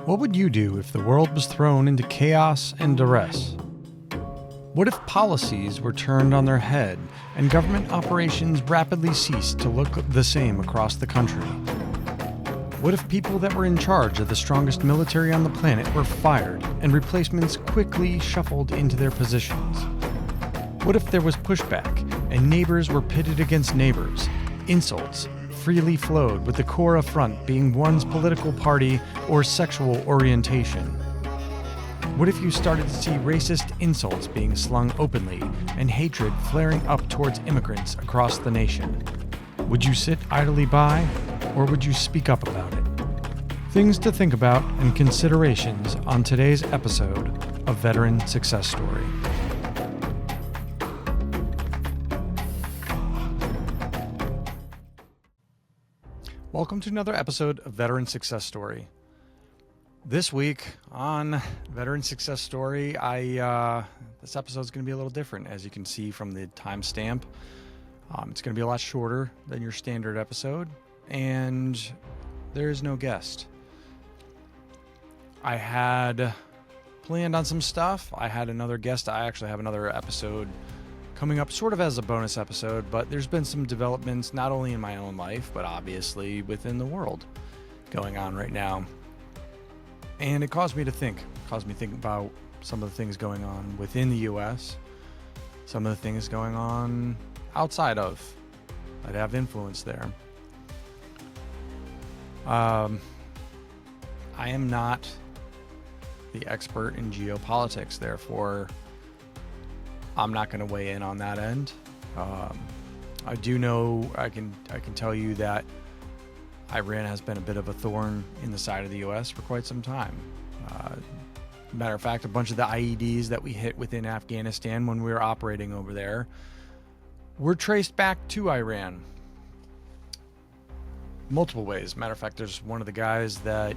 What would you do if the world was thrown into chaos and duress? What if policies were turned on their head and government operations rapidly ceased to look the same across the country? What if people that were in charge of the strongest military on the planet were fired and replacements quickly shuffled into their positions? What if there was pushback and neighbors were pitted against neighbors, insults freely flowed with the core affront being one's political party or sexual orientation? What if you started to see racist insults being slung openly and hatred flaring up towards immigrants across the nation? Would you sit idly by, or would you speak up about it? Things to think about and considerations on today's episode of Veteran Success Story. Welcome to another episode of Veteran Success Story. This week on Veteran Success Story, this episode is going to be a little different, as you can see from the timestamp. It's going to be a lot shorter than your standard episode, and there is no guest. I had planned on some stuff. I had another guest. I actually have another episode coming up sort of as a bonus episode, but there's been some developments not only in my own life, but obviously within the world going on right now. And it caused me to think. It caused me to think about some of the things going on within the U.S., some of the things going on outside of that have influence there. I am not the expert in geopolitics, therefore I'm not going to weigh in on that end. I do know, I can tell you that Iran has been a bit of a thorn in the side of the U.S. for quite some time. Matter of fact, a bunch of the IEDs that we hit within Afghanistan when we were operating over there were traced back to Iran. Multiple ways. Matter of fact, there's one of the guys that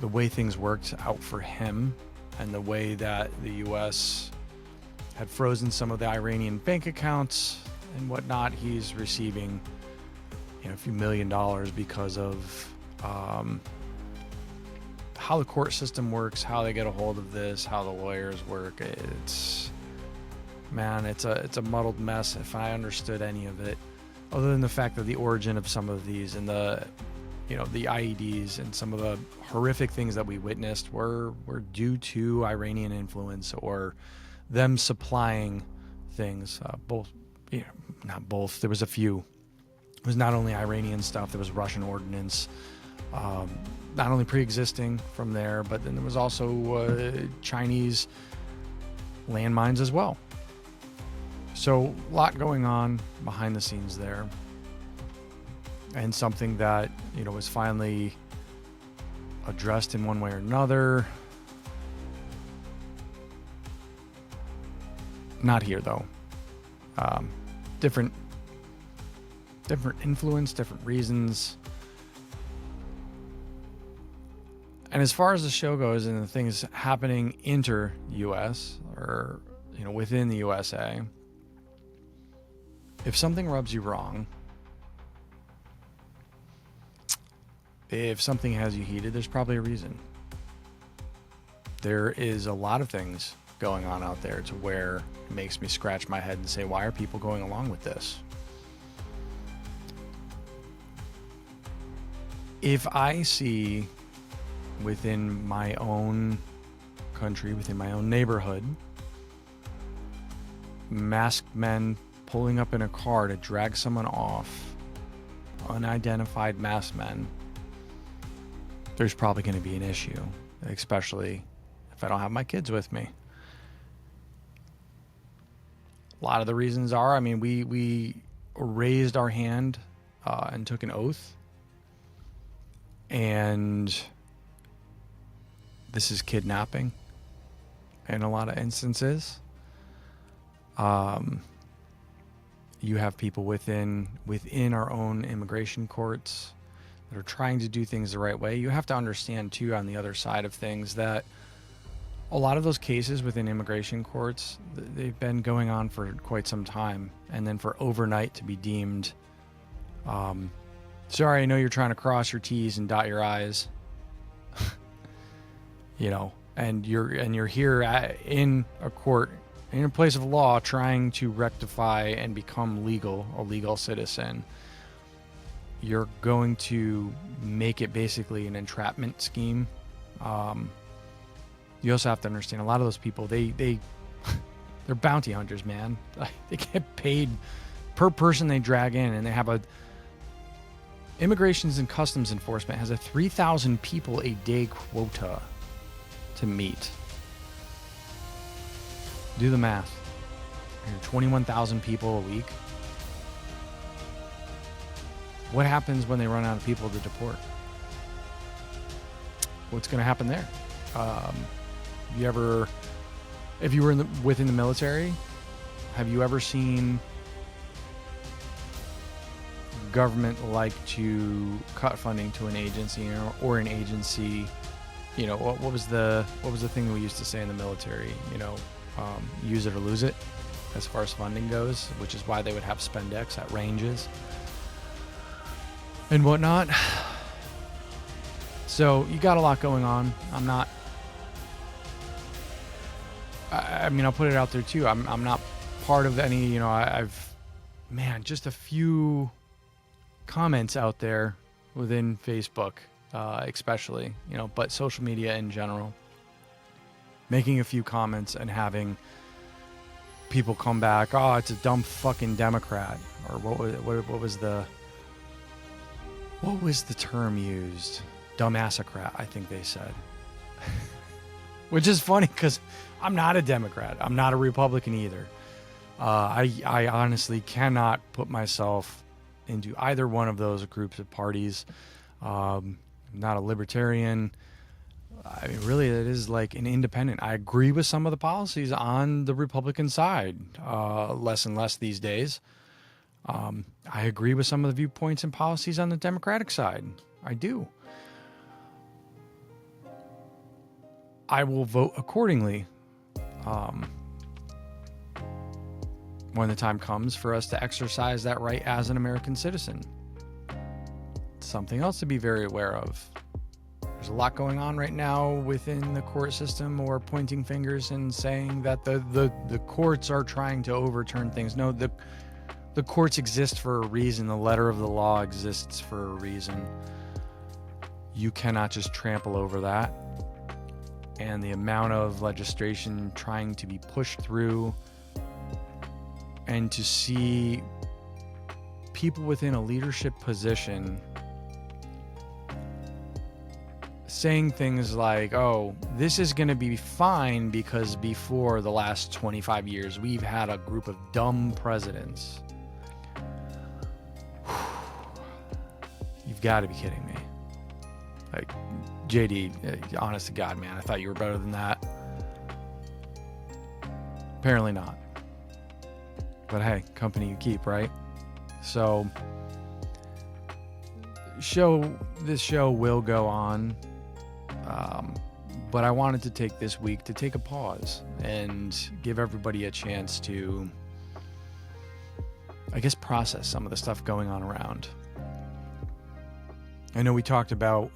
the way things worked out for him and the way that the U.S. had frozen some of the Iranian bank accounts and whatnot, he's receiving a few $1 million because of how the court system works, how they get a hold of this, how the lawyers work. It's a muddled mess if I understood any of it, other than the fact that the origin of some of these and the IEDs and some of the horrific things that we witnessed were due to Iranian influence or them supplying things. Not both. There was a few. It was not only Iranian stuff. There was Russian ordnance, not only pre-existing from there, but then there was also Chinese landmines as well. So a lot going on behind the scenes there. And something that, was finally addressed in one way or another. Not here, though. Different influence, different reasons. And as far as the show goes and the things happening inter-US or, within the USA, if something rubs you wrong, if something has you heated, there's probably a reason. There is a lot of things going on out there to where it makes me scratch my head and say, why are people going along with this? If I see within my own country, within my own neighborhood, masked men pulling up in a car to drag someone off, unidentified masked men, there's probably going to be an issue, especially if I don't have my kids with me. A lot of the reasons are, we raised our hand and took an oath, and this is kidnapping in a lot of instances. You have people within our own immigration courts that are trying to do things the right way. You have to understand, too, on the other side of things, that a lot of those cases within immigration courts, they've been going on for quite some time. And then for overnight to be deemed, sorry, I know you're trying to cross your T's and dot your I's. and you're here in a court, in a place of law, trying to rectify and become a legal citizen. You're going to make it basically an entrapment scheme. You also have to understand a lot of those people, they're bounty hunters, man. They get paid per person they drag in, and they have Immigrations and Customs Enforcement has a 3,000 people a day quota to meet. Do the math. 21,000 people a week. What happens when they run out of people to deport? What's going to happen there? If you were within the military, have you ever seen government like to cut funding to an agency, or an agency? What was the thing we used to say in the military? Use it or lose it, as far as funding goes, which is why they would have spendex at ranges and whatnot. So you got a lot going on. I'll put it out there too. I'm not part of any, just a few comments out there within Facebook, especially, but social media in general, making a few comments and having people come back, oh, it's a dumb fucking Democrat, or what was the term used? Dumbassocrat, I think they said. Which is funny because I'm not a Democrat. I'm not a Republican either. I honestly cannot put myself into either one of those groups of parties. I'm not a libertarian. I mean, really, it is like an independent. I agree with some of the policies on the Republican side, less and less these days. I agree with some of the viewpoints and policies on the Democratic side. I do. I will vote accordingly when the time comes for us to exercise that right as an American citizen. Something else to be very aware of. There's a lot going on right now within the court system, or pointing fingers and saying that the courts are trying to overturn things. No, the courts exist for a reason. The letter of the law exists for a reason. You cannot just trample over that. And the amount of legislation trying to be pushed through, and to see people within a leadership position saying things like, oh, this is going to be fine because before the last 25 years, we've had a group of dumb presidents. You've got to be kidding me. Like, JD, honest to God, man, I thought you were better than that. Apparently not. But hey, company you keep, right? So, this show will go on. But I wanted to take this week to take a pause and give everybody a chance to, I guess, process some of the stuff going on around. I know we talked about,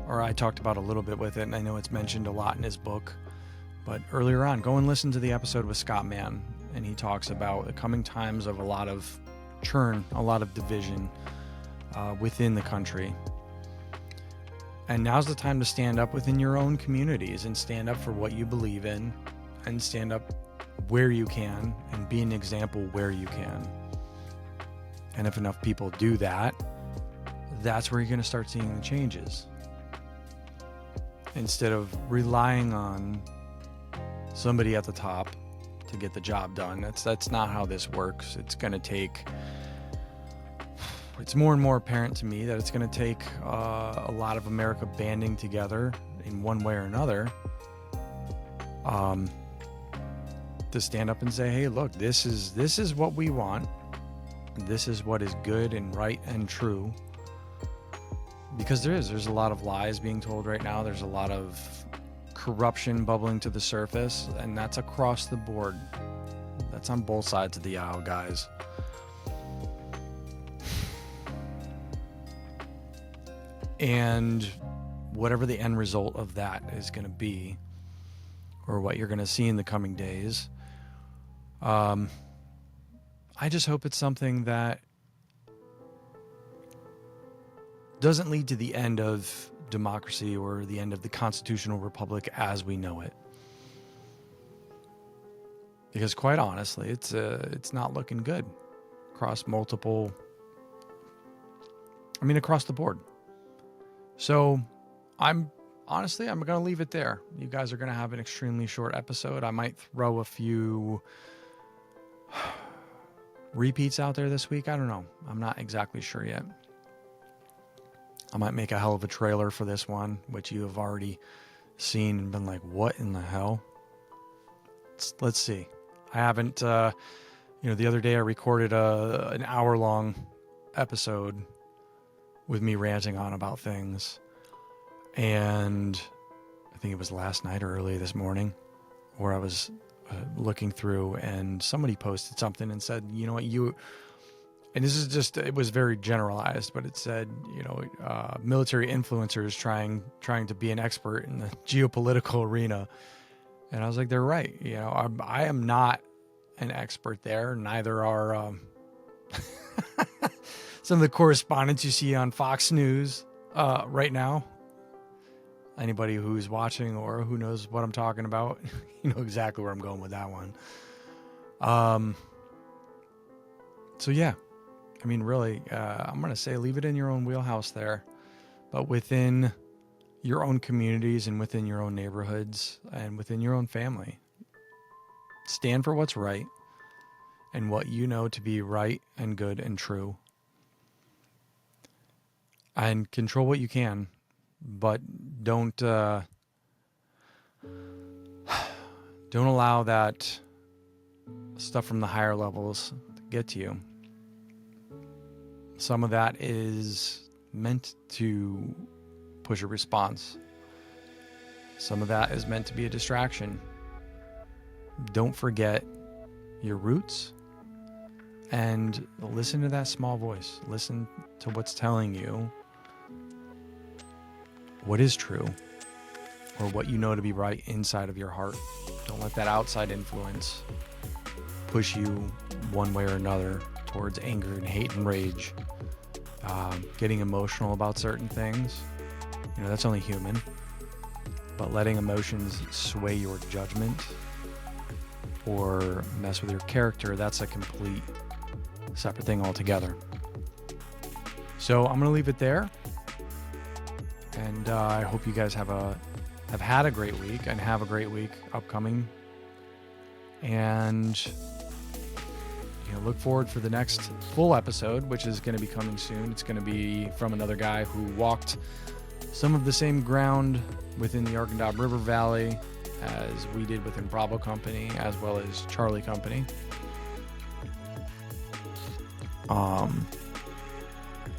or I talked about a little bit with it, and I know it's mentioned a lot in his book, but earlier on, go and listen to the episode with Scott Mann, and he talks about the coming times of a lot of churn, a lot of division within the country. And now's the time to stand up within your own communities and stand up for what you believe in, and stand up where you can and be an example where you can. And if enough people do that, that's where you're going to start seeing the changes. Instead of relying on somebody at the top to get the job done. That's not how this works. It's more and more apparent to me that it's going to take a lot of America banding together in one way or another to stand up and say, hey, look, this is what we want. This is what is good and right and true. Because there's a lot of lies being told right now. There's a lot of corruption bubbling to the surface, and that's across the board. That's on both sides of the aisle, guys. And whatever the end result of that is going to be, or what you're going to see in the coming days, I just hope it's something that doesn't lead to the end of democracy or the end of the constitutional republic as we know it. Because quite honestly, it's not looking good across across the board. So I'm going to leave it there. You guys are going to have an extremely short episode. I might throw a few repeats out there this week. I don't know. I'm not exactly sure yet. I might make a hell of a trailer for this one, which you have already seen and been like, what in the hell? Let's see. I haven't, the other day I recorded an hour-long episode with me ranting on about things. And I think it was last night or early this morning where I was looking through and somebody posted something and said, you know what, and this is just, it was very generalized, but it said, military influencers trying to be an expert in the geopolitical arena. And I was like, they're right. I am not an expert there. Neither are some of the correspondents you see on Fox News right now. Anybody who's watching or who knows what I'm talking about, you know exactly where I'm going with that one. So yeah, really, I'm going to say leave it in your own wheelhouse there, but within your own communities and within your own neighborhoods and within your own family. Stand for what's right and what you know to be right and good and true. And control what you can, but don't allow that stuff from the higher levels to get to you. Some of that is meant to push a response. Some of that is meant to be a distraction. Don't forget your roots and listen to that small voice. Listen to what's telling you what is true or what you know to be right inside of your heart. Don't let that outside influence push you one way or another towards anger and hate and rage. Getting emotional about certain things, that's only human. But letting emotions sway your judgment or mess with your character, that's a complete separate thing altogether. So I'm going to leave it there. And I hope you guys have had a great week and have a great week upcoming. And look forward for the next full episode, which is going to be coming soon. It's going to be from another guy who walked some of the same ground within the Arkansas River Valley as we did within Bravo Company, as well as Charlie Company.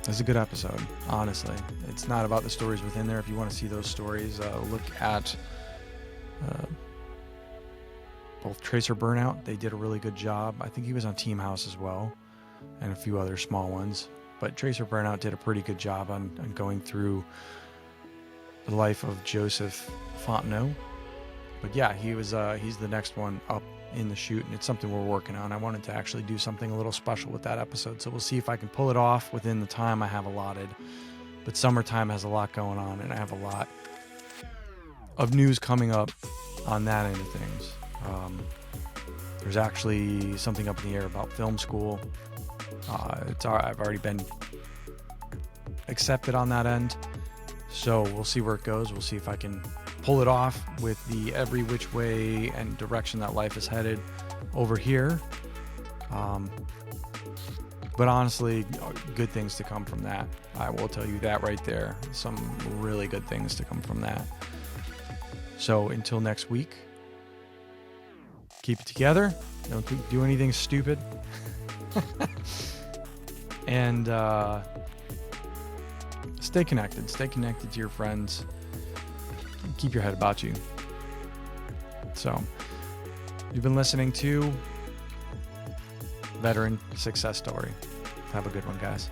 It's a good episode, honestly. It's not about the stories within there. If you want to see those stories, look at both Tracer Burnout. They did a really good job. I think he was on Team House as well, and a few other small ones. But Tracer Burnout did a pretty good job on going through the life of Joseph Fontenot. But yeah, he's the next one up in the chute, and it's something we're working on. I wanted to actually do something a little special with that episode, so we'll see if I can pull it off within the time I have allotted. But summertime has a lot going on, and I have a lot of news coming up on that end of things. There's actually something up in the air about film school. I've already been accepted on that end, so we'll see where it goes. We'll see if I can pull it off with the every which way and direction that life is headed over here. But honestly, good things to come from that. I will tell you that right there. Some really good things to come from that. So until next week, keep it together. Don't do anything stupid. And stay connected. Stay connected to your friends. Keep your head about you. So, you've been listening to Veteran Success Story. Have a good one, guys.